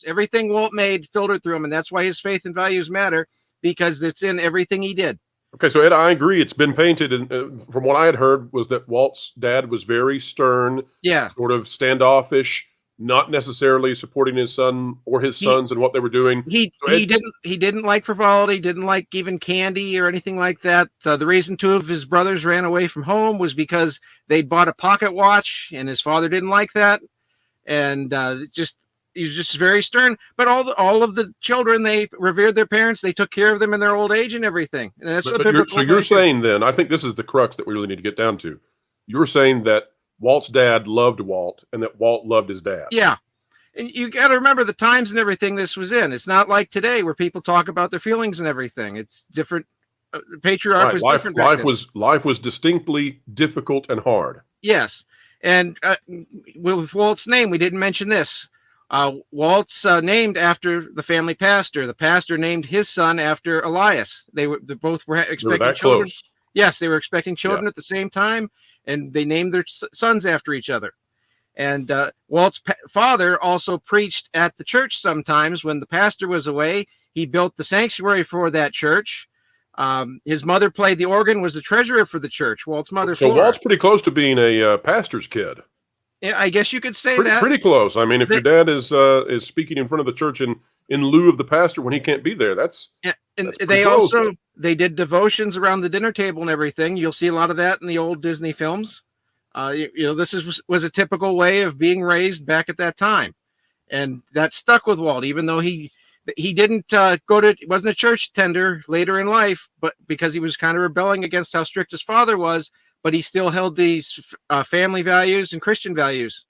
Everything Walt made filtered through him, and that's why his faith and values matter, because it's in everything he did. Okay, so Ed, I agree. It's been painted, and from what I had heard, was that Walt's dad was very stern, sort of standoffish, not necessarily supporting his son or his sons and what they were doing. He didn't like frivolity, didn't like even candy or anything like that. The reason two of his brothers ran away from home was because they bought a pocket watch, and his father didn't like that, and he was just very stern. But all of the children, they revered their parents. They took care of them in their old age and everything. And that's you're saying then, I think this is the crux that we really need to get down to. You're saying that Walt's dad loved Walt and that Walt loved his dad. Yeah. And you got to remember the times and everything this was in. It's not like today where people talk about their feelings and everything. It's different. Patriarch was different. Life was distinctly difficult and hard. Yes. And with Walt's name, we didn't mention this. Walt's named after the family pastor. The pastor named his son after Elias. They both were expecting children. Close. Yes, they were expecting children at the same time, and they named their sons after each other. And Walt's father also preached at the church sometimes when the pastor was away. He built the sanctuary for that church. His mother played the organ, was the treasurer for the church. Walt's mother. So Walt's pretty close to being a pastor's kid. Yeah, I guess you could say pretty close. I mean, if your dad is speaking in front of the church in lieu of the pastor when he can't be there, that's they close. Also they did devotions around the dinner table and everything. You'll see a lot of that in the old Disney films. This was a typical way of being raised back at that time, and that stuck with Walt, even though he didn't wasn't a church attender later in life, but because he was kind of rebelling against how strict his father was. But he still held these family values and Christian values.